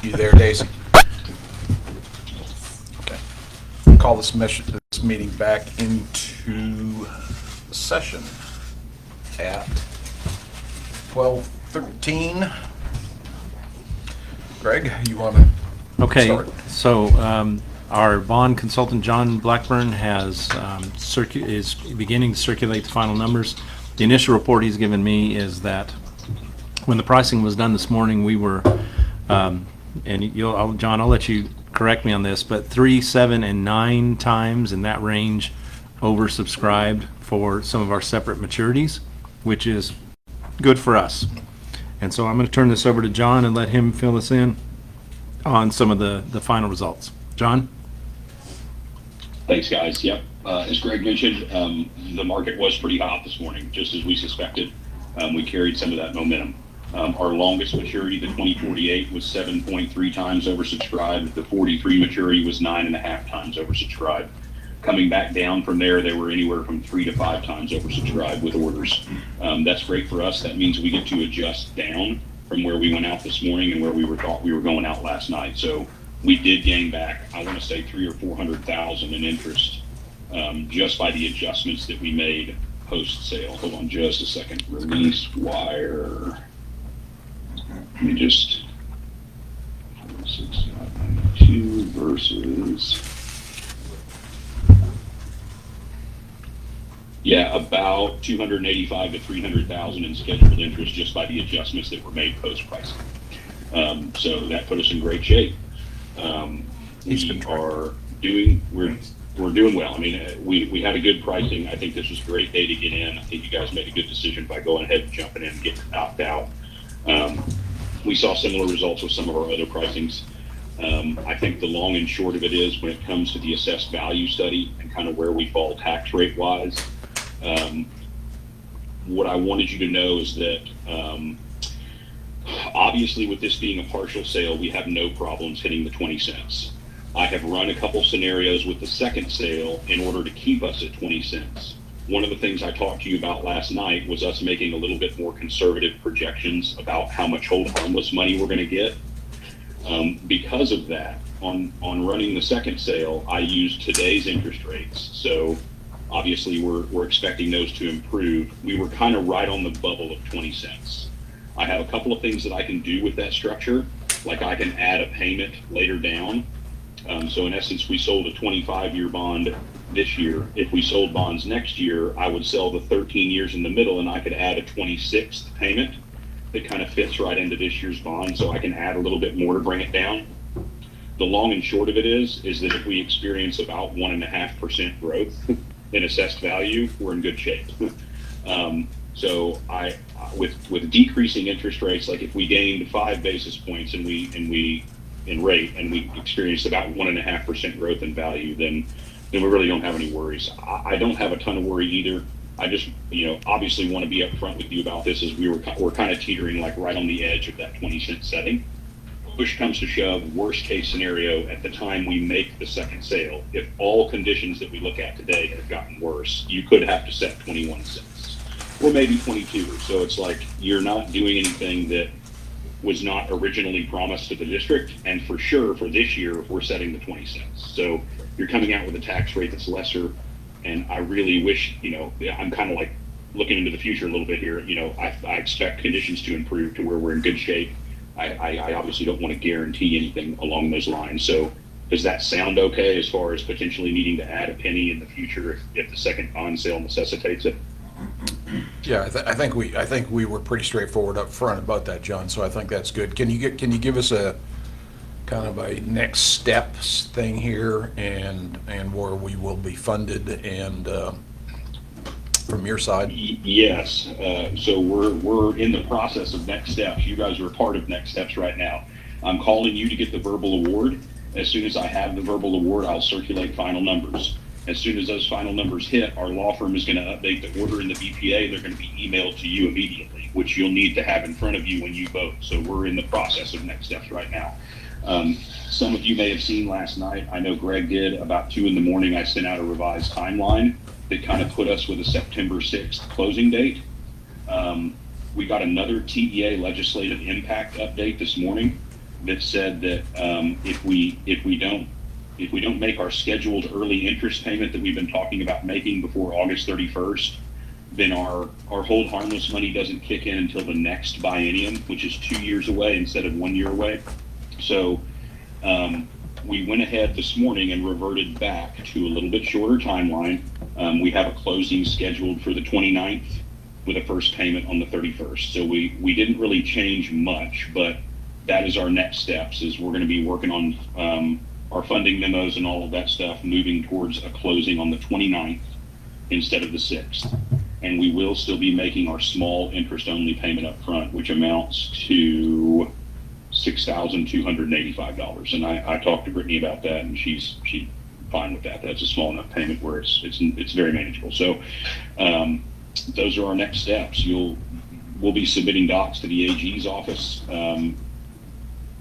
You there, Daisy? Okay. Call this meeting back into session at 12:13. Greg, you want to Okay, start? so our bond consultant, John Blackburn, is beginning to circulate the final numbers. The initial report he's given me is that when the pricing was done this morning, we were, and John, I'll let you correct me on this, but 3, 7, and 9 times in that range oversubscribed for some of our separate maturities, which is good for us. And so I'm going to turn this over to John and let him fill us in on some of the final results. John? Thanks, guys. Yep. As Greg mentioned, the market was pretty hot this morning, just as we suspected. We carried some of that momentum. Our longest maturity, the 2048, was 7.3 times oversubscribed. The 43 maturity was 9.5 times oversubscribed. Coming back down from there, they were anywhere from 3 to 5 times oversubscribed with orders. That's great for us. That means we get to adjust down from where we went out this morning and where we thought we were going out last night. So we did gain back, I want to say 300,000 or 400,000 in interest just by the adjustments that we made post sale. Hold on just a second. Release wire. Let me just 46592 versus. Yeah, about 285 to 300,000 in scheduled interest just by the adjustments that were made post pricing. So that put us in great shape. We're doing well. I mean, we had a good pricing. I think this was a great day to get in. I think you guys made a good decision by going ahead and jumping in and getting knocked out. We saw similar results with some of our other pricings. I think the long and short of it is when it comes to the assessed value study and kind of where we fall tax rate wise, what I wanted you to know is that obviously with this being a partial sale, we have no problems hitting the 20 cents. I have run a couple scenarios with the second sale in order to keep us at 20 cents. One of the things I talked to you about last night was us making a little bit more conservative projections about how much hold harmless money we're going to get. Because of that, on running the second sale, I used today's interest rates. So obviously we're expecting those to improve. We were kind of right on the bubble of 20 cents. I have a couple of things that I can do with that structure, like I can add a payment later down. So in essence, we sold a 25-year bond this year. If we sold bonds next year, I would sell the 13 years in the middle and I could add a 26th payment that kind of fits right into this year's bond, so I can add a little bit more to bring it down. The long and short of it is that if we experience about 1.5% growth in assessed value, we're in good shape. So with decreasing interest rates, like if we gained 5 basis points in rate and we experienced about 1.5% growth in value, then we really don't have any worries. I don't have a ton of worry either. I just, obviously want to be upfront with you about this as we're kind of teetering like right on the edge of that 20 cent setting. Push comes to shove, worst case scenario, at the time we make the second sale, if all conditions that we look at today have gotten worse, you could have to set 21 cents or maybe 22. So it's like you're not doing anything that was not originally promised to the district. And for sure for this year, we're setting the 20 cents. So you're coming out with a tax rate that's lesser. And I really wish, I'm kind of like looking into the future a little bit here. I expect conditions to improve to where we're in good shape. I obviously don't want to guarantee anything along those lines. So does that sound okay as far as potentially needing to add a penny in the future if the second bond sale necessitates it? Yeah, I think we were pretty straightforward up front about that, John. So I think that's good. Can you give us a kind of a next steps thing here and where we will be funded and from your side? Yes. So we're in the process of next steps. You guys are a part of next steps right now. I'm calling you to get the verbal award. As soon as I have the verbal award, I'll circulate final numbers. As soon as those final numbers hit, our law firm is going to update the order in the BPA. They're going to be emailed to you immediately, which you'll need to have in front of you when you vote. So we're in the process of next steps right now. Some of you may have seen last night, I know Greg did, about 2 a.m, I sent out a revised timeline that kind of put us with a September 6th closing date. We got another TEA legislative impact update this morning. that said that if we don't make our scheduled early interest payment that we've been talking about making before August 31st, then our hold harmless money doesn't kick in until the next biennium, which is 2 years away instead of 1 year away. So we went ahead this morning and reverted back to a little bit shorter timeline. We have a closing scheduled for the 29th with a first payment on the 31st. So we didn't really change much, but that is our next steps, is we're going to be working on our funding memos and all of that stuff, moving towards a closing on the 29th instead of the 6th. And we will still be making our small interest-only payment up front, which amounts to $6,285. And I talked to Brittany about that, and she's fine with that. That's a small enough payment where it's very manageable. So those are our next steps. We'll be submitting docs to the AG's office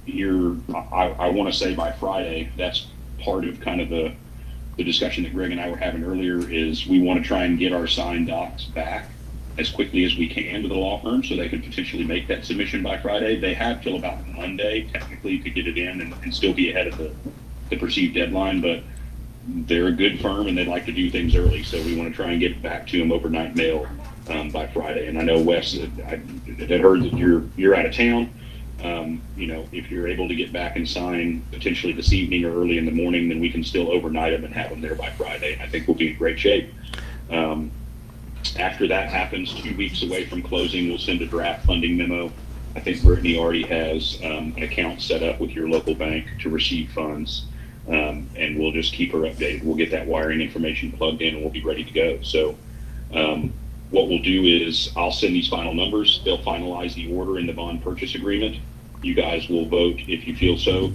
here. I want to say by Friday. That's part of kind of the discussion that Greg and I were having earlier, is we want to try and get our signed docs back as quickly as we can to the law firm so they could potentially make that submission by Friday. They have till about Monday technically to get it in and still be ahead of the perceived deadline, but they're a good firm and they like to do things early, so we want to try and get it back to them overnight mail by Friday. And I know Wes, I had heard that you're out of town. If you're able to get back and sign potentially this evening or early in the morning, then we can still overnight them and have them there by Friday. I think we'll be in great shape. After that happens, 2 weeks away from closing, we'll send a draft funding memo. I think Brittany already has an account set up with your local bank to receive funds, and we'll just keep her updated. We'll get that wiring information plugged in and we'll be ready to go. So what we'll do is I'll send these final numbers. They'll finalize the order in the bond purchase agreement. You guys will vote if you feel so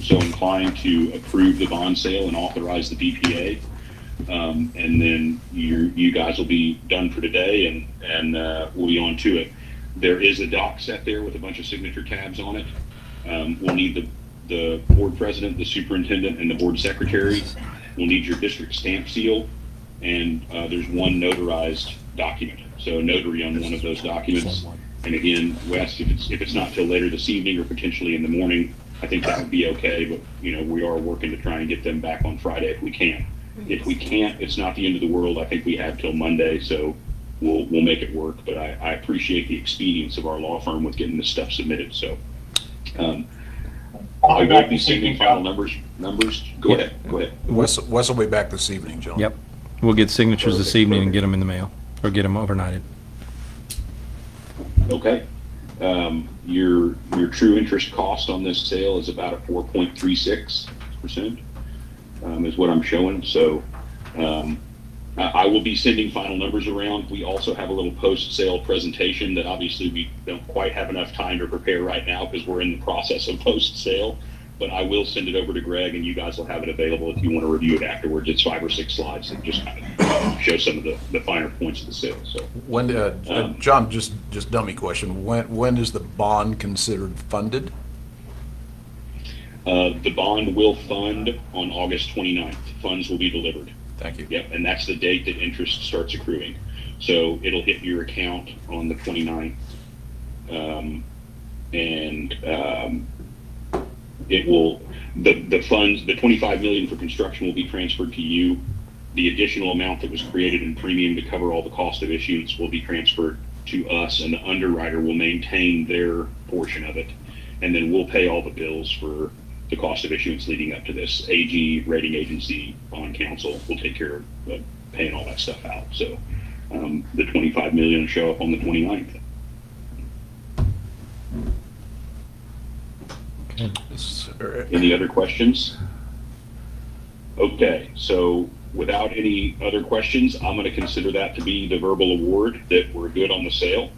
inclined to approve the bond sale and authorize the BPA. And then you guys will be done for today, and we'll be on to it. There is a doc set there with a bunch of signature tabs on it. We'll need the board president, the superintendent, and the board secretary. We'll need your district stamp seal, and there's one notarized document. So notary on one of those documents. And again, Wes, if it's not till later this evening or potentially in the morning, I think that would be okay. But we are working to try and get them back on Friday if we can. If we can't, it's not the end of the world. I think we have till Monday, so we'll make it work. But I appreciate the expedience of our law firm with getting this stuff submitted. So I will be sending final numbers. Go ahead. Wes will be back this evening, John. Yep. We'll get signatures this evening and get them in the mail, or get them overnighted. Okay. Your true interest cost on this sale is about a 4.36%, is what I'm showing. So I will be sending final numbers around. We also have a little post-sale presentation that obviously we don't quite have enough time to prepare right now because we're in the process of post-sale. But I will send it over to Greg, and you guys will have it available if you want to review it afterwards. It's 5 or 6 slides that just kind of show some of the finer points of the sale. So, When, John, just dummy question. When is the bond considered funded? the bond will fund on August 29th. Funds will be delivered. Thank you. Yep, and that's the date that interest starts accruing. So it'll hit your account on the 29th. It will, the funds, the 25 million for construction will be transferred to you. The additional amount that was created in premium to cover all the cost of issuance will be transferred to us, and the underwriter will maintain their portion of it. And then we'll pay all the bills for the cost of issuance leading up to this. AG, rating agency, bond counsel will take care of paying all that stuff out. So the 25 million will show up on the 29th. Any other questions? Okay, so without any other questions, I'm going to consider that to be the verbal award that we're good on the sale.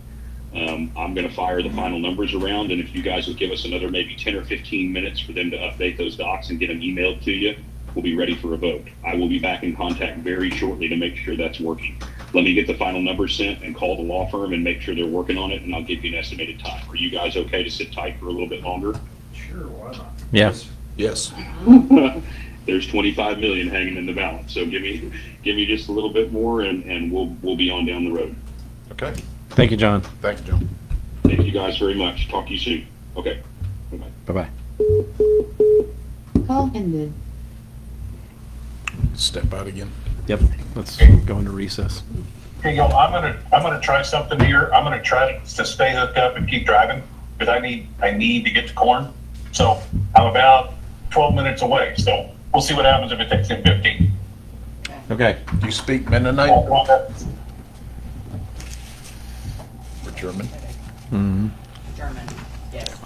I'm going to fire the final numbers around, and if you guys will give us another maybe 10 or 15 minutes for them to update those docs and get them emailed to you, we'll be ready for a vote. I will be back in contact very shortly to make sure that's working. Let me get the final numbers sent and call the law firm and make sure they're working on it, and Give you an estimated time. Are you guys okay to sit tight for a little bit longer? Sure, why not? Yes. Yes. There's 25 million hanging in the balance, so give me just a little bit more, and we'll be on down the road. Okay. Thank you, John. Thank you, John. Thank you guys very much. Talk to you soon. Okay. Bye-bye. Call ended. Step out again. Yep, let's go into recess. Hey, yo, I'm gonna try something here. I'm gonna try to stay hooked up and keep driving because I need to get to corn. So I'm about 12 minutes away. So we'll see what happens if it takes him 15. Okay. Do you speak Mennonite Well, or German? Mhm. German, yes.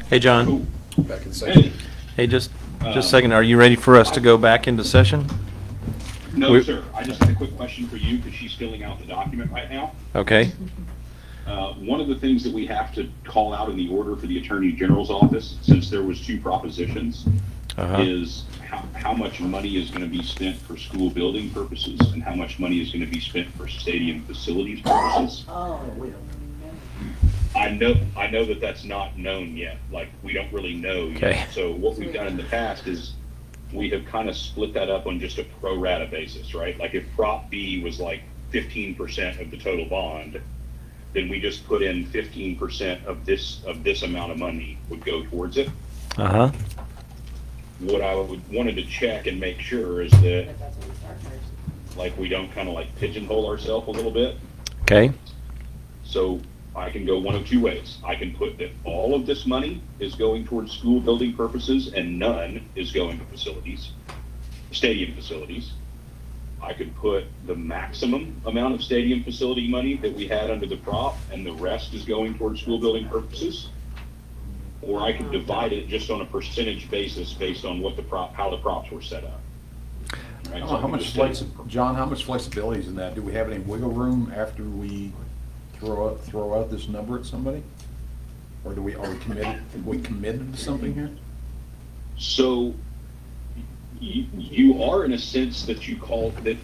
Hey, John. Back in session. Hey, just a second. Are you ready for us to go back into session? No, We- sir. I just had a quick question for you because she's filling out the document right now. Okay. One of the things that we have to call out in the order for the Attorney General's office, since there was two propositions, Uh-huh. is how much money is going to be spent for school building purposes and how much money is going to be spent for stadium facilities purposes. Oh, we I know that that's not known yet. Like, we don't really know yet. Okay. So what we've done in the past is we have kind of split that up on just a pro rata basis, right? Like if Prop B was like 15% of the total bond, then we just put in 15% of this amount of money would go towards it. Uh-huh. What I wanted to check and make sure is that But that's when we start first. like we don't kind of like pigeonhole ourselves a little bit. Okay. So I can go one of two ways. I can put that all of this money is going towards school building purposes and none is going to facilities, stadium facilities. I could put the maximum amount of stadium facility money that we had under the prop and the rest is going towards school building purposes. Or I could divide it just on a percentage basis based on what how the props were set up. Right? So I How can much just say- John, how much flexibility is in that? Do we have any wiggle room after we throw out this number at somebody? Or are we committed to something here? So you are in a sense that you call that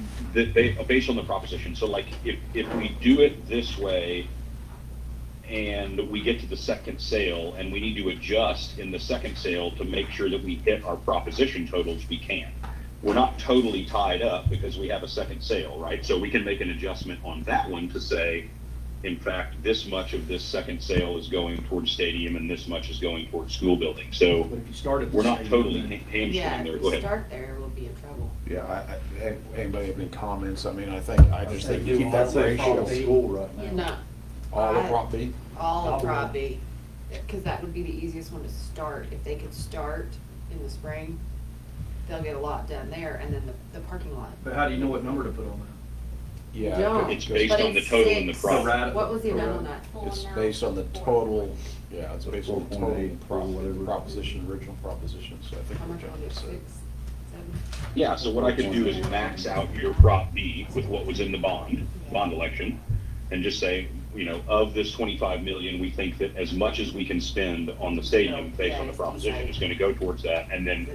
based on the proposition. So like if we do it this way and we get to the second sale and we need to adjust in the second sale to make sure that we hit our proposition totals, we can. We're not totally tied up because we have a second sale, right? So we can make an adjustment on that one to say, in fact, this much of this second sale is going towards stadium and this much is going towards school building. So But if you start at the we're not stadium, totally then- hamstring Yeah, there. if Go we ahead. start there, we'll be in trouble. Yeah, anybody have any comments? I mean, I just They think do keep that all the ratio. Prop B. School right now. No, All of Prop B? all of Probably. Prop B, because that would be the easiest one to start. If they could start in the spring, they'll get a lot done there, and then the parking lot. But how do you know what number to put on that? Yeah. Don't. It's because based But on the it's total and the six. prop. Right. What was the amount on that? It's based on the total, yeah, it's based on the total 4.8 or whatever. proposition, original proposition, so I think How what much John on it, just said. 6, 7? Yeah, so what I could do is max out your Prop B with what was in the bond election, and just say, you know, of this 25 million, we think that as much as we can spend on the stadium based on the proposition is gonna go towards that, and then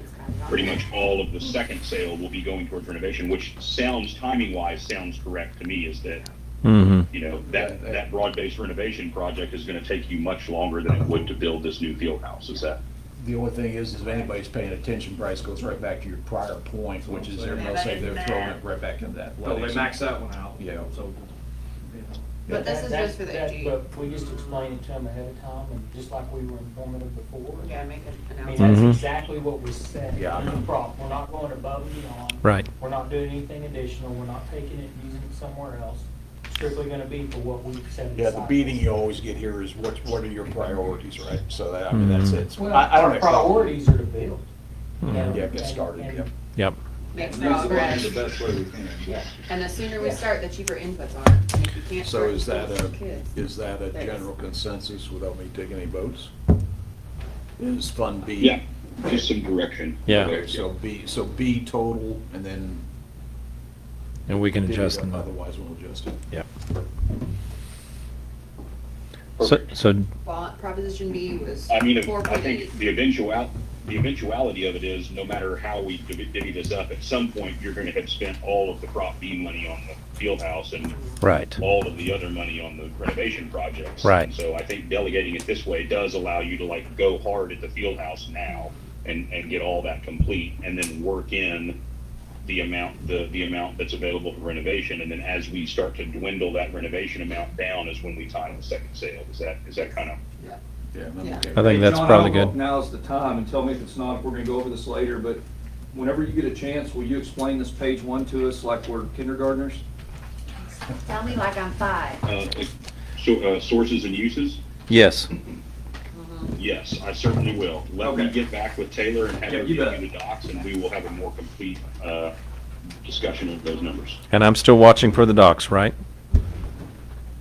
pretty much all of the second sale will be going towards renovation, which sounds, timing-wise, sounds correct to me, is that, Mm-hmm. you know, that broad-based renovation project is gonna take you much longer than it would to build this new field house, is that? The only thing is if anybody's paying attention, Bryce, goes right back to your prior point, which is they'll say they're throwing it right back into that. Well, they max that one out. Yeah. So, But this is just for the AG. But we just explain it to them ahead of time, and just like we were informative before. Yeah, make an I mean, announcement. that's Mhm. exactly what we said Yeah, I in the know. prop. We're not going above and beyond. Right. We're not doing anything additional. We're not taking it and using it somewhere else. Strictly gonna be for what we've set aside. Yeah, the beating you always get here is what are your priorities, right? So that, I mean, that's it. So Well, I don't our have a problem. priorities are to build. Mhm. And- Yeah, get and- started, and- yeah. Yep. Make Use the money progress. the best way we can. Yeah. And the sooner we start, the cheaper inputs are. And if you can't So start is that with kids, is that a Thanks. general consensus without me taking any votes? Is Fund B? Yeah, just some direction. Yeah. Okay, so B total, and then. And we can divvy adjust it them. up, Otherwise, we'll adjust it. Yep. So, Proposition B was I mean, 4.8. I think the eventuality of it is, no matter how we divvy this up, at some point, you're gonna have spent all of the Prop B money on the field house and right. all of the other money on the renovation projects. Right. And so I think delegating it this way does allow you to like go hard at the field house now and get all that complete, and then work in the amount that's available for renovation, and then as we start to dwindle that renovation amount down is when we time the second sale. Is that kind of? Yeah, I'm Yeah. okay. I think that's John, probably I don't know good. if now's the time, and tell me if it's not, if we're gonna go over this later, but whenever you get a chance, will you explain this page 1 to us like we're kindergartners? Tell me like I'm 5. Sources and uses? Yes. Yes, I certainly will. Let me Okay. get back with Taylor and have Yeah, her you give bet. you the docs, and we will have a more complete discussion of those numbers. And I'm still watching for the docs, right?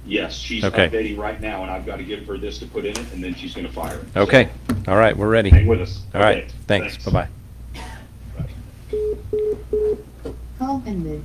Yes, she's Okay. updating right now, and I've got to give her this to put in it, and then she's going to fire it. Okay, all right, we're ready. So, hang with us. All right, Okay, thanks, bye-bye. Call ended.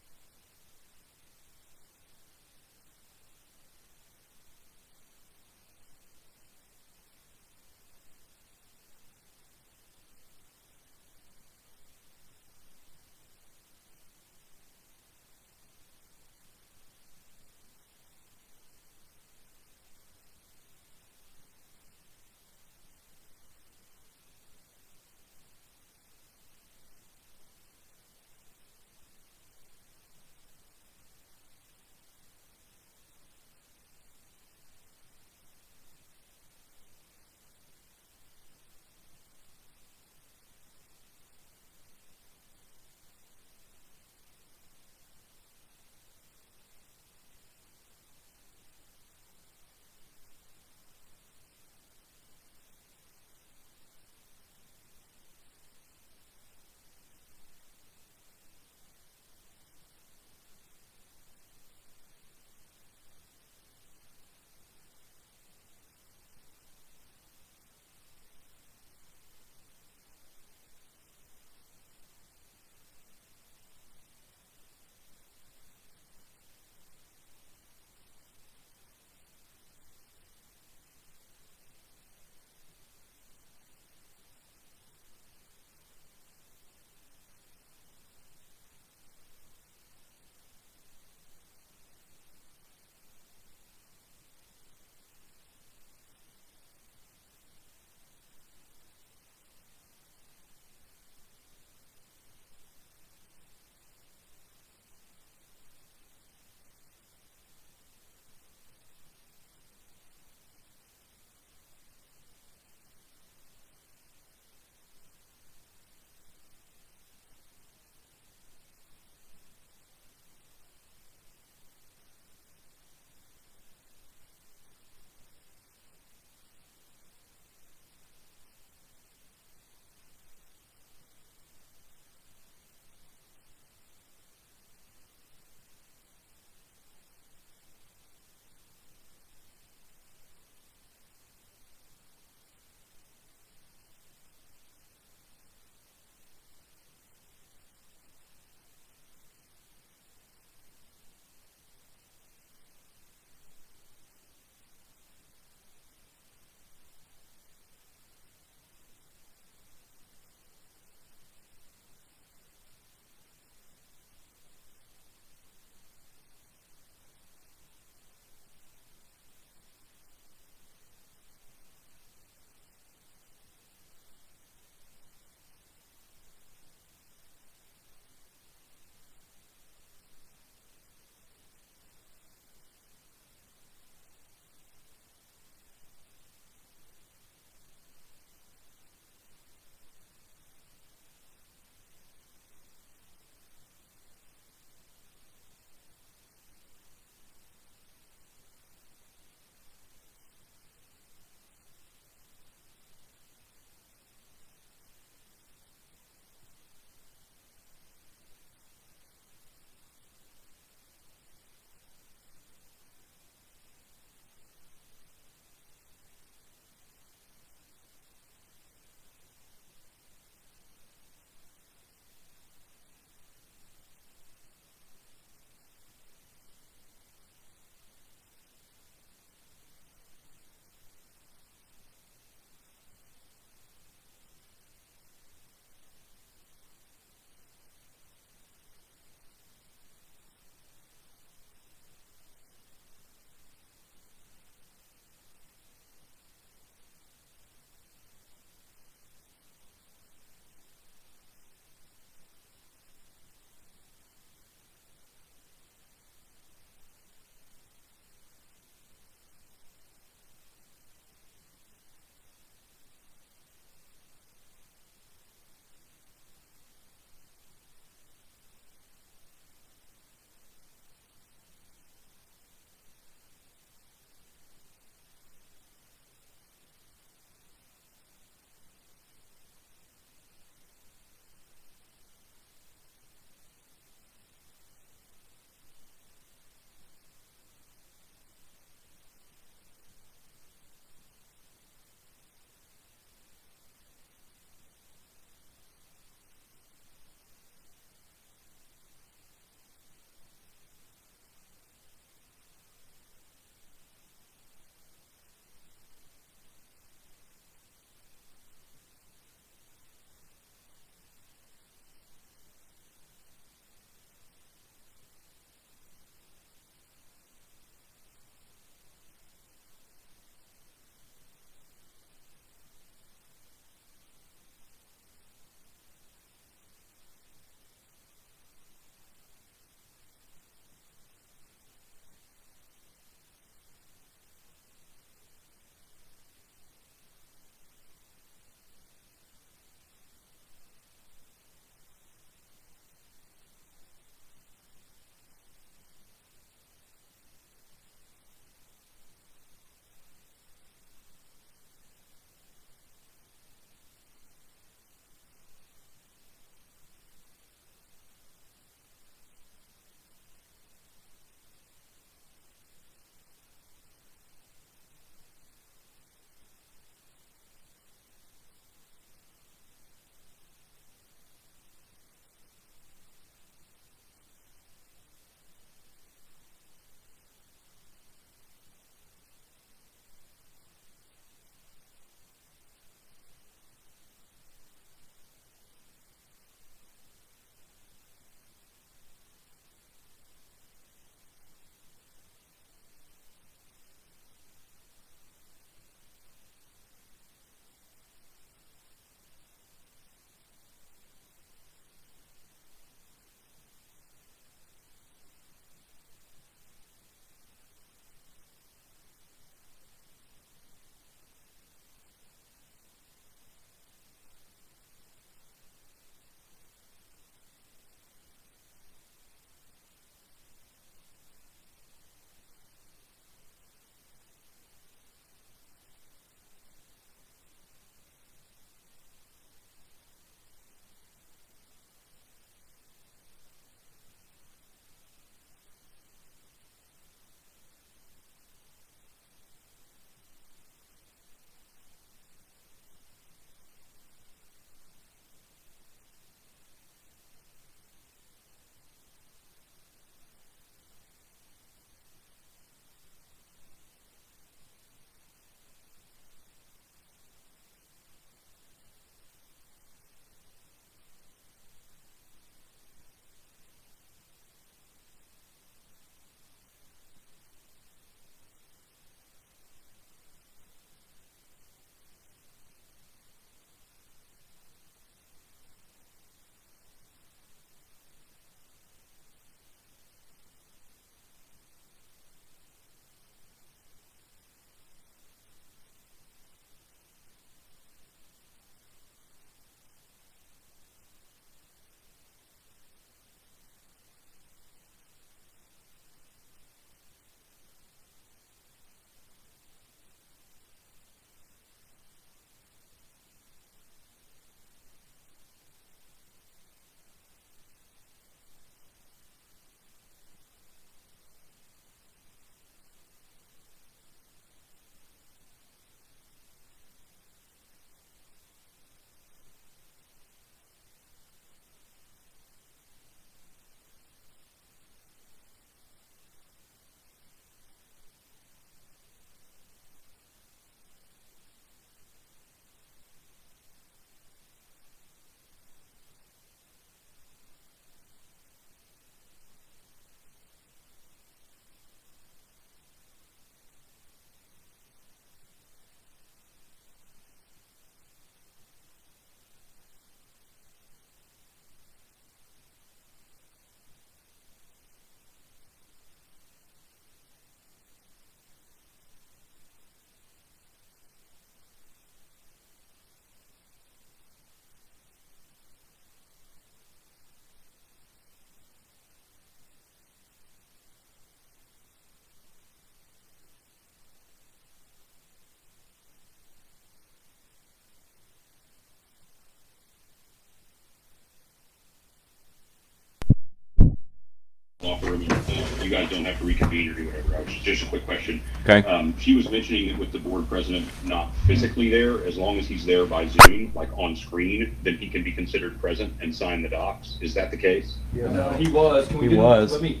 further. You guys don't have to reconvene or do whatever. I was just a quick question. Okay. She was mentioning that with the board president not physically there, as long as he's there by Zoom, like on screen, then he can be considered present and sign the docs. Is that the case? No, he was. Can we He get him- was. Let me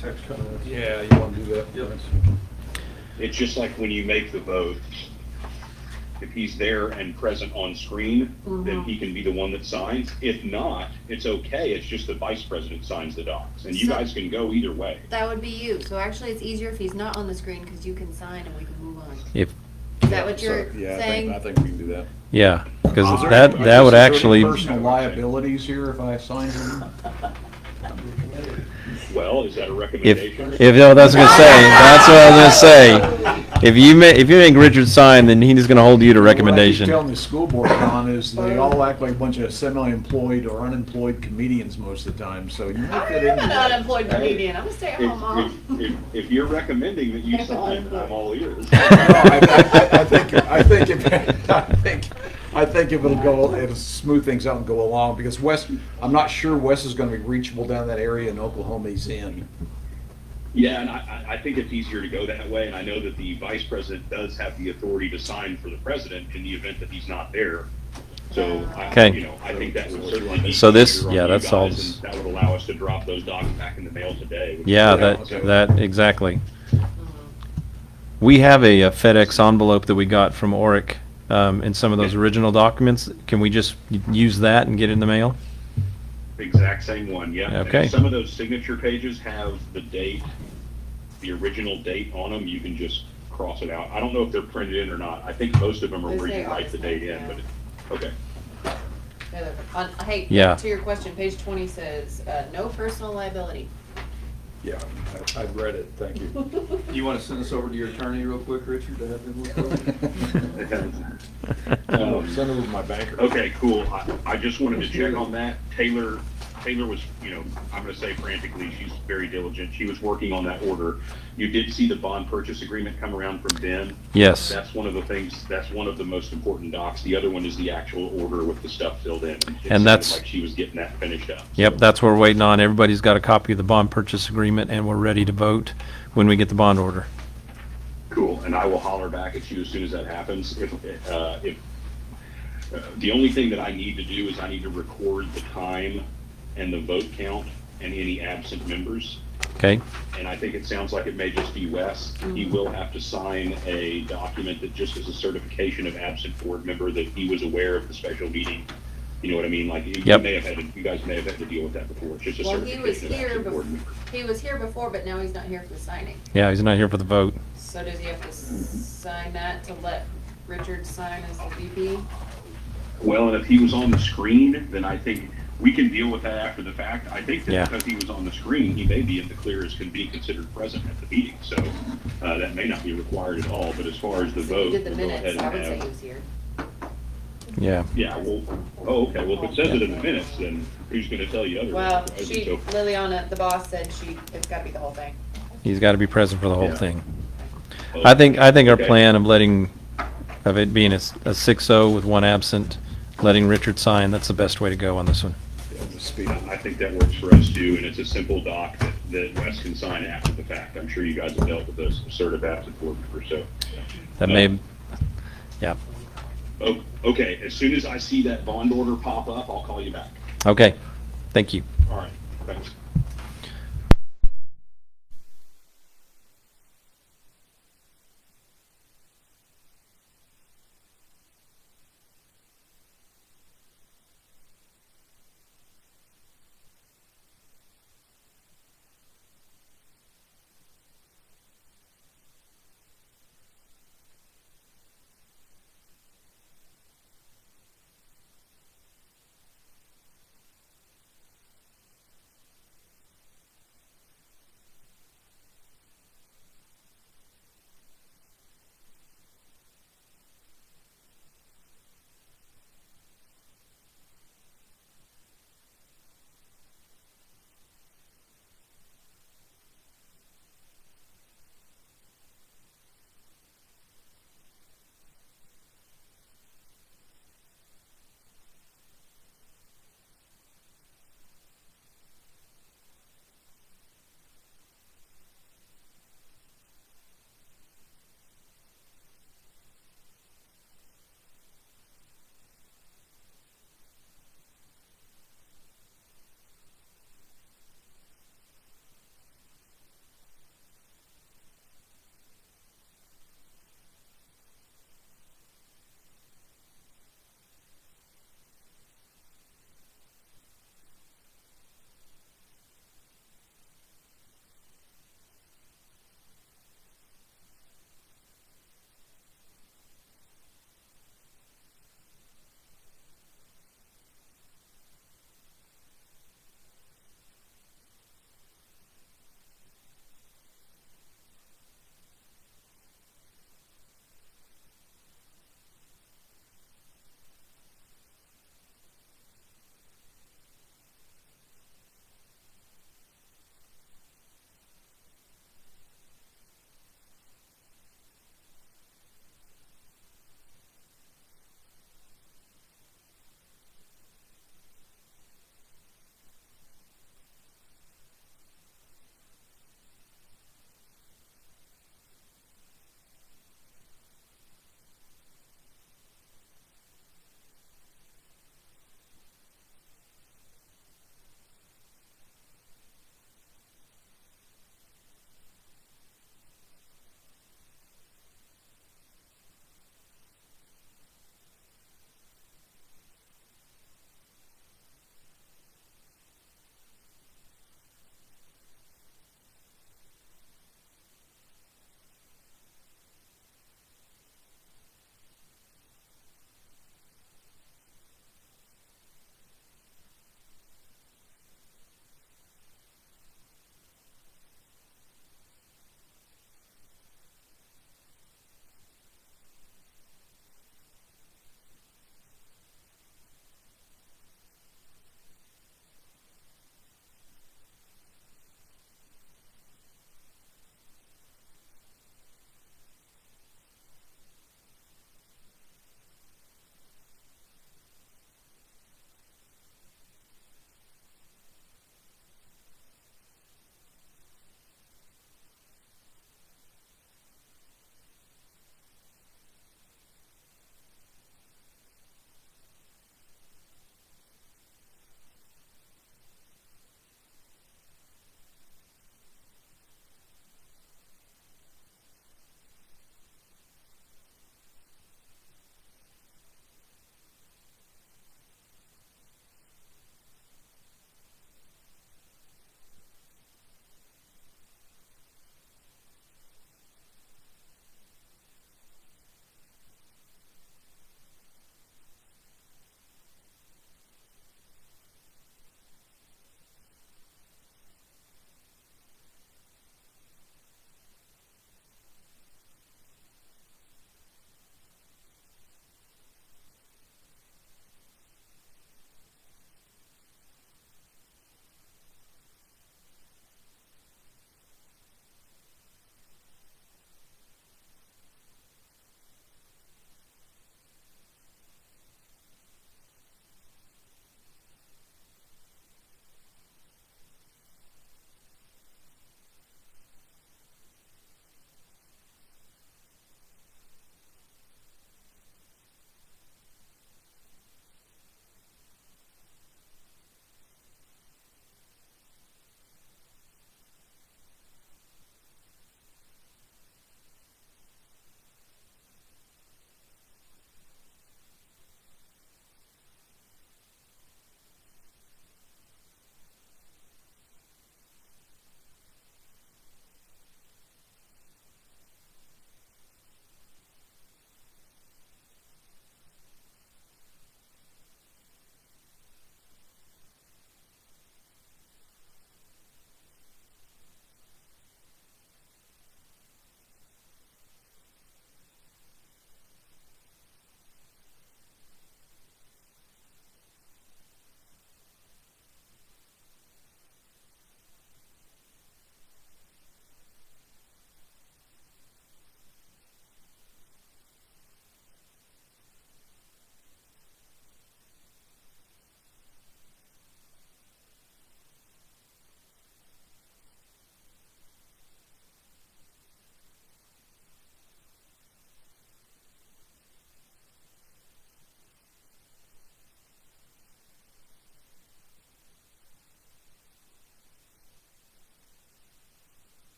text him. Yeah, you want to do that? Yep. It's just like when you make the vote, if he's there and present on screen, then he can be the one that signs. If not, it's okay. It's just the vice president signs the docs. And you So- guys can go either way. That would be you. So actually, it's easier if he's not on the screen because you can sign and we can move on. If, Is that what you're Yeah, saying? I think we can do that. yeah, because Is there- that would is there any actually, personal liabilities here if I sign him? Well, is that a if, recommendation? no, that's what I was gonna say, that's what I was gonna say. If you make Richard sign, then he's gonna hold you to What I keep recommendation. telling the school board, Don, is they all act like a bunch of semi-employed or unemployed comedians most of the time, so you make that I'm into an that. unemployed comedian. I'm a stay-at-home mom. If you're recommending that you sign, I'm all ears. No, I think if it'll smooth things out and go along, because Wes, I'm not sure Wes is gonna be reachable down that area in Oklahoma he's in. Yeah, and I think it's easier to go that way, and I know that the vice president does have the authority to sign for the president in the event that he's not there. So, Okay. I think that would certainly be So this- easier on yeah, you that guys, solves- and that would allow us to drop those docs back in the mail today. which is Yeah, great. So- that, exactly. We have a FedEx envelope that we got from Oric, in some of those original documents. Can we just use that and get it in the mail? Exact same one, yeah. And Okay. if some of those signature pages have the date, the original date on them, you can just cross it out. I don't know if they're printed in or not. I think most of them are They where say you write the date in, yeah. but, okay. Hey, Yeah. to your question, page 20 says, no personal liability. Yeah, I've read it, thank you. You want to send this over to your attorney real quick, Richard, to have him look over? Send it with my banker. Okay, cool. I just wanted to check on that. Taylor was, I'm gonna say frantically, she's very diligent. She was working on that order. You did see the bond purchase agreement come around from Ben. Yes. That's one of the things, that's one of the most important docs. The other one is the actual order with the stuff filled in. It sounded that's- like she was getting that finished up. Yep, that's what we're waiting on. Everybody's got a copy of the bond purchase agreement, and we're ready to vote when we get the bond order. Cool, and I will holler back at you as soon as that happens. The only thing that I need to do is I need to record the time and the vote count and any absent members. Okay? And I think it sounds like it may just be Wes. He will have to sign a document that just is a certification of absent board member that he was aware of the special meeting. You know what I mean? Like, you Yep. you guys may have had to deal with that before. It's just a Well, he was certification of here absent board member. he was here before, but now he's not here for the signing. Yeah, he's not here for the vote. So does he have to sign that to let Richard sign as the VP? Well, and if he was on the screen, then I think we can deal with that after the fact. I think Yeah. that because he was on the screen, he may be in the clear as can be considered present at the meeting. So that may not be required at all. But as far as the He vote, did the we'll go ahead minutes, I and would say have- he was here. Yeah. Yeah, well, oh, okay. Well, if it says it in the minutes, then who's going to tell you otherwise? Well, right? she, So- Liliana, the boss, said it's gotta be the whole thing. He's got to be present for the whole Yeah. thing. I think our Okay. plan of it being a 6-0 with one absent, letting Richard sign, that's the best way to go on this one. Yeah, just speak. I think that works for us too, and it's a simple doc that Wes can sign after the fact. I'm sure you guys have dealt with those assertive absent board members, so. That may, yeah. Oh, okay, as soon as I see that bond order pop up, I'll call you back. Okay. Thank you. All right, thanks.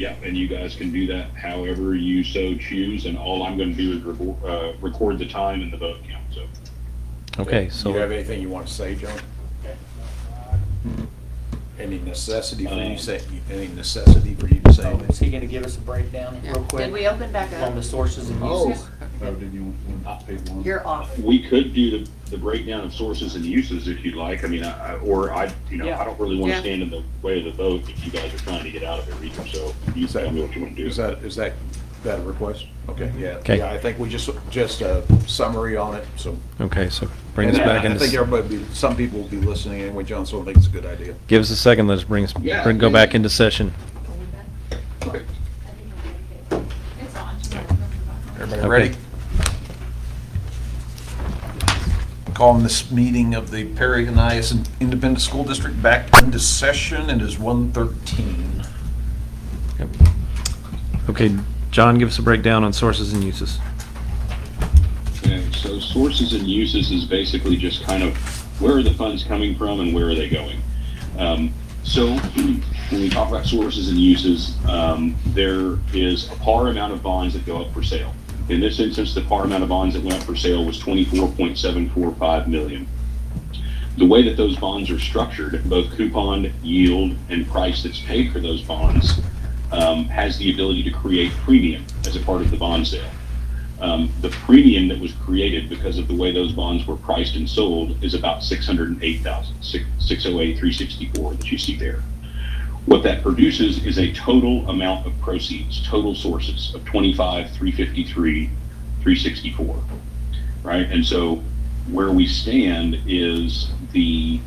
Yeah, and you guys can do that however you so choose, and all I'm gonna do is record the time and the vote count, so. Okay, Do you have so, anything you want to say, John? Okay. Any necessity for you to say, any necessity for you to say? Oh, is he gonna give us a breakdown real quick Did we open back on up? the sources and Oh. uses? You're off. We could do the breakdown of sources and uses if you'd like. I mean, I Yeah. don't really want to Yeah. stand in the way of the vote if you guys are trying to get out of it either, so you tell me what you want to do. Is that a request? Okay, yeah. Okay. Yeah, I think we just a summary on it, so. okay, so bring us And back I think into, everybody, some people will be listening anyway, John, so I think it's a good idea. give us a second, let's Yeah. go back into session. Okay. It's on. Everybody Okay. ready? Calling this meeting of the Perry and Nias Independent School District back into session. It is 1:13. Okay, John, give us a breakdown on sources and uses. Okay, so sources and uses is basically just kind of where are the funds coming from and where are they going? So when we talk about sources and uses, there is a par amount of bonds that go up for sale. In this instance, the par amount of bonds that went up for sale was $24.745 million. The way that those bonds are structured, both coupon, yield, and price that's paid for those bonds, has the ability to create premium as a part of the bond sale. The premium that was created because of the way those bonds were priced and sold is about $608,000, $608,364 that you see there. What that produces is a total amount of proceeds, total sources of $25,353,364, right? And so where we stand is the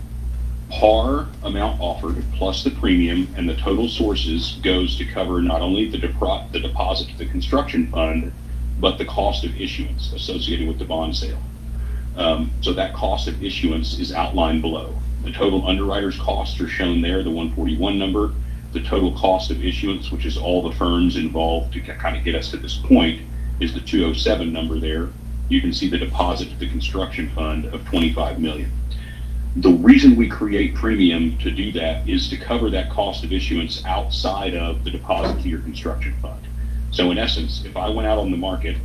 par amount offered plus the premium and the total sources goes to cover not only the deposit to the construction fund, but the cost of issuance associated with the bond sale. So that cost of issuance is outlined below. The total underwriter's costs are shown there, the 141 number. The total cost of issuance, which is all the firms involved to kind of get us to this point, is the 207 number there. You can see the deposit to the construction fund of $25 million. The reason we create premium to do that is to cover that cost of issuance outside of the deposit to your construction fund. So in essence, if I went out on the market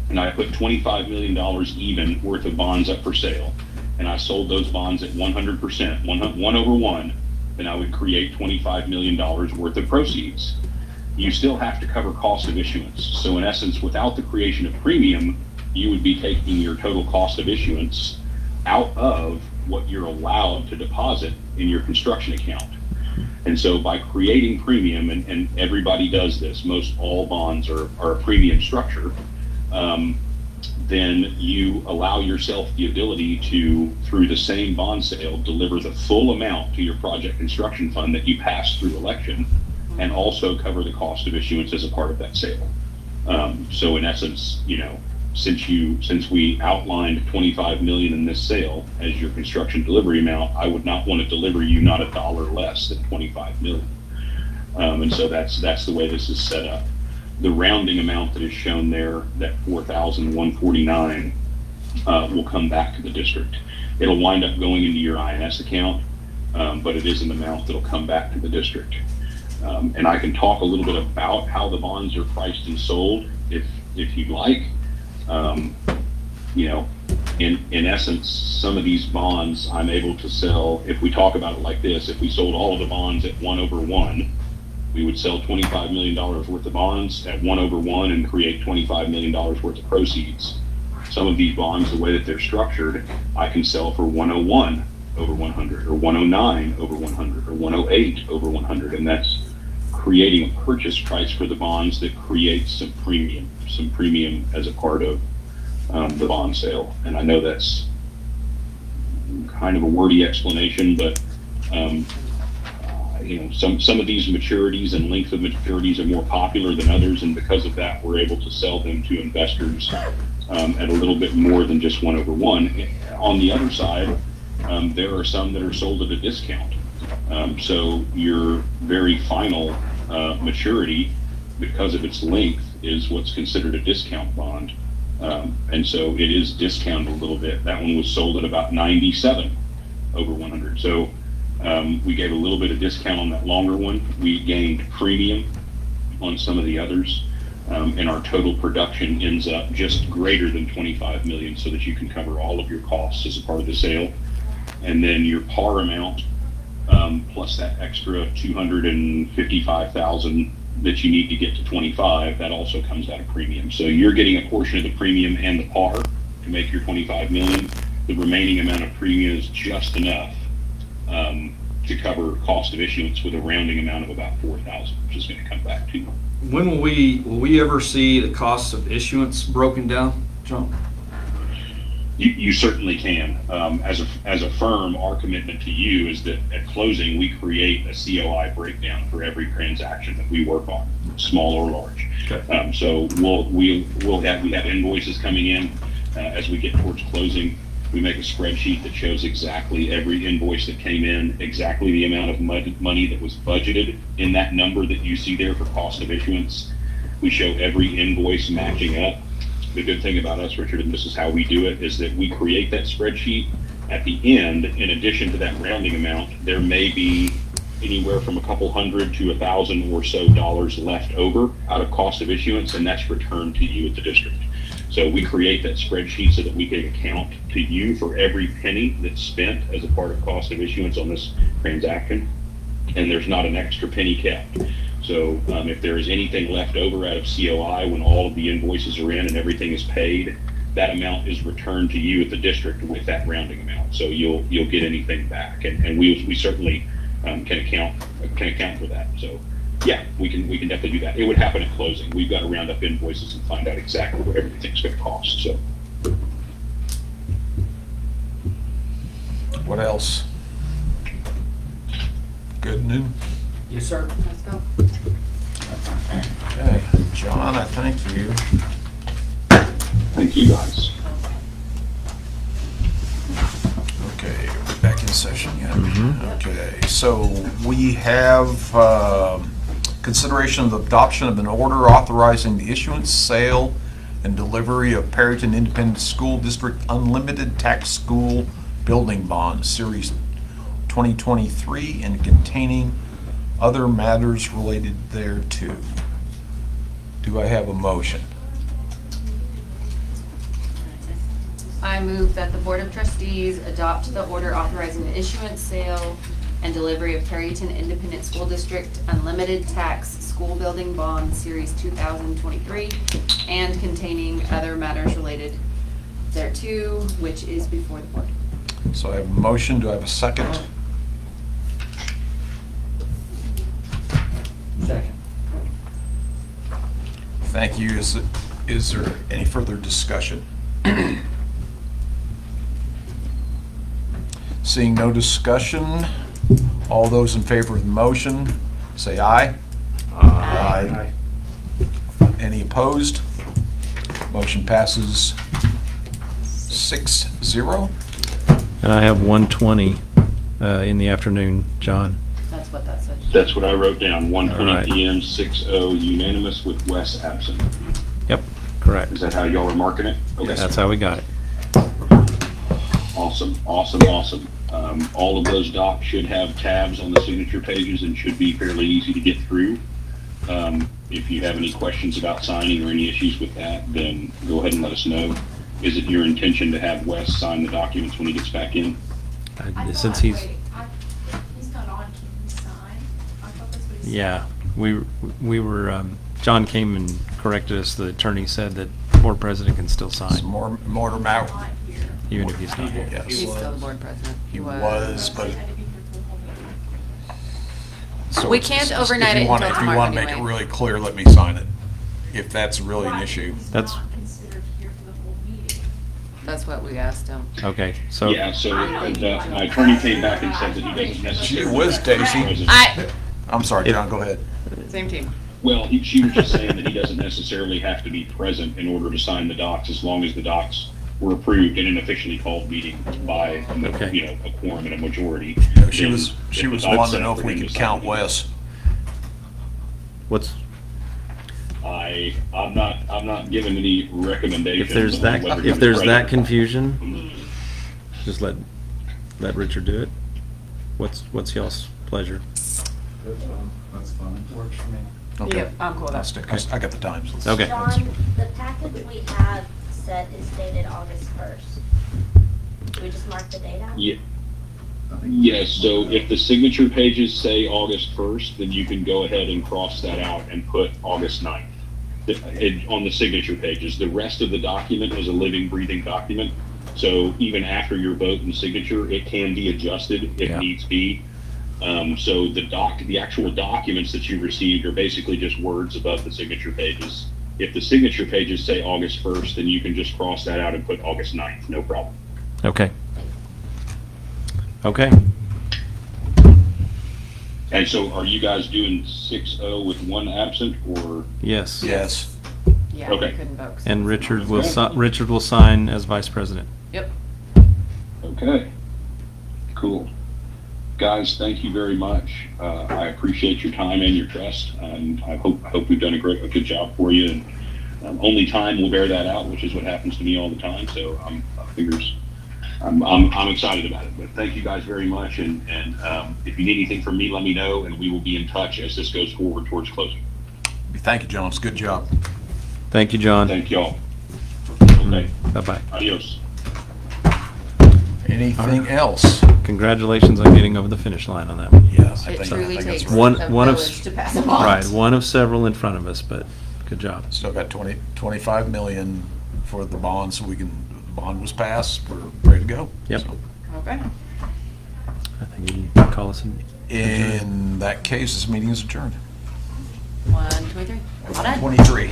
and I put $25 million even worth of bonds up for sale, and I sold those bonds at 100%, 1/1, then I would create $25 million worth of proceeds. You still have to cover cost of issuance. So in essence, without the creation of premium, you would be taking your total cost of issuance out of what you're allowed to deposit in your construction account. And so by creating premium, and everybody does this, most all bonds are a premium structure, then you allow yourself the ability to, through the same bond sale, deliver the full amount to your project construction fund that you pass through election, and also cover the cost of issuance as a part of that sale. So in essence, since we outlined 25 million in this sale as your construction delivery amount, I would not want to deliver you not a dollar less than 25 million. And so that's the way this is set up. The rounding amount that is shown there, that 4,149, will come back to the district. It'll wind up going into your INS account, but it is an amount that'll come back to the district. And I can talk a little bit about how the bonds are priced and sold if you'd like. In essence, some of these bonds I'm able to sell, if we talk about it like this, if we sold all of the bonds at 1/1, we would sell $25 million worth of bonds at 1/1 and create $25 million worth of proceeds. Some of these bonds, the way that they're structured, I can sell for 101/100, or 109/100, or 108/100, and that's creating a purchase price for the bonds that creates some premium as a part of the bond sale. And I know that's kind of a wordy explanation, but some of these maturities and length of maturities are more popular than others, and because of that, we're able to sell them to investors at a little bit more than just 1/1. On the other side, there are some that are sold at a discount. So your very final maturity, because of its length, is what's considered a discount bond. And so it is discounted a little bit. That one was sold at about 97/100. So we gave a little bit of discount on that longer one. We gained premium on some of the others. And our total production ends up just greater than 25 million, so that you can cover all of your costs as a part of the sale. And then your par amount, plus that extra 255,000 that you need to get to 25, that also comes out of premium. So you're getting a portion of the premium and the par to make your 25 million. The remaining amount of premium is just enough to cover cost of issuance, with a rounding amount of about 4,000, which is going to come back to you. When will we ever see the cost of issuance broken down, John? You certainly can. As a firm, our commitment to you is that at closing, we create a COI breakdown for every transaction that we work on, small or large. Okay. So we have invoices coming in as we get towards closing. We make a spreadsheet that shows exactly every invoice that came in, exactly the amount of money that was budgeted in that number that you see there for cost of issuance. We show every invoice matching up. The good thing about us, Richard, and this is how we do it, is that we create that spreadsheet. At the end, in addition to that rounding amount, there may be anywhere from a couple hundred to $1,000 or so left over out of cost of issuance, and that's returned to you at the district. So we create that spreadsheet so that we can account to you for every penny that's spent as a part of cost of issuance on this transaction, and there's not an extra penny kept. So if there is anything left over out of COI when all of the invoices are in and everything is paid, that amount is returned to you at the district with that rounding amount. So you'll get anything back, and we certainly can account for that. So yeah, we can definitely do that. It would happen at closing. We've got to round up invoices and find out exactly what everything's going to cost. So What else? Good news? Yes, sir. Let's go. Okay, John, I thank you. thank you guys. Okay, we're back in session yet? Okay, so we have consideration of the adoption of an order authorizing the issuance, sale, and delivery of Perryton Independent School District Unlimited Tax School Building Bond, Series 2023, and containing other matters related thereto. Do I have a motion? I move that the Board of Trustees adopt the order authorizing the issuance, sale, and delivery of Perryton Independent School District Unlimited Tax School Building Bond, Series 2023, and containing other matters related thereto, which is before the board. So I have a motion, do I have a second? Second. Thank you. Is there any further discussion? Seeing no discussion, all those in favor of the motion, say aye. Aye. Any opposed? Motion passes 6-0. And I have 1:20 in the afternoon, John. That's what that says. That's what I wrote down. All 1:20 right. p.m. 6:0 unanimous with Wes absent. Yep, correct. Is that how y'all are marking it? Okay. That's how we got it. Awesome. All of those docs should have tabs on the signature pages and should be fairly easy to get through. If you have any questions about signing or any issues with that, then go ahead and let us know. Is it your intention to have Wes sign the documents when he gets back in? Since he's, He's not on, can he sign? I thought that's what he said. yeah, we were, John came and corrected us. The attorney said that board president can still It's sign, more Not out. here. even if he's not here. Yes. He's still the board president. He was, but. He had to be here for the whole meeting. So We it's can't just- overnight it If until you tomorrow want to make it anyway. really clear, let me sign it, if that's really an Right, issue. He's That's- not considered here for the whole meeting. That's what we asked him. Okay, so, Yeah, so my attorney came back and said that he doesn't necessarily. Gee whiz, Daisy. I'm sorry, John, go ahead. Same team. Well, she was just saying that he doesn't necessarily have to be present in order to sign the docs, as long as the docs were approved in an officially called meeting by, Okay. a quorum and a majority. She was Then the docs wanting to set know up if for we him to could sign count the Wes. what's, I'm not giving any recommendations. if there's on that, whether if he's there's that present. confusion, just let Richard do it. What's y'all's pleasure? That's fine. Works for me. Okay. Yep, I'm cool with I'll that. stick, 'cause I got the times. Okay. John, the package we have set is dated August 1st. Do we just mark the date out? Yeah. Yes, so if the signature pages say August 1st, then you can go ahead and cross that out and put August 9th. On the signature pages. The rest of the document is a living, breathing document. So even after your vote and signature, it can be adjusted if Yeah. needs be. So the actual documents that you received are basically just words above the signature pages. If the signature pages say August 1st, then you can just cross that out and put August 9th, no problem. Okay. Okay. And so are you guys doing 6-0 with one absent, or? Yes. Yes. Yeah, we Okay. couldn't vote. And Richard will sign as vice president. Yep. Okay. Cool. Guys, thank you very much. I appreciate your time and your trust, and I hope we've done a good job for you. And only time will bear that out, which is what happens to me all the time. So I'm excited about it. But thank you guys very much. And if you need anything from me, let me know, and we will be in touch as this goes forward towards closing. Thank you, Jones. Good job. Thank you, John. Thank y'all. Okay. Bye-bye. Adios. Anything else? Congratulations on getting over the finish line on that one. Yeah, I It think truly that's takes right. One a of village to pass a bond. Right, one of several in front of us, but good job. Still got 25 million for the bond, so the bond was passed, we're ready to go. Yep. So, Okay. I think you can call us in that case, this meeting is adjourned. 1, 2, 3. All done. 23.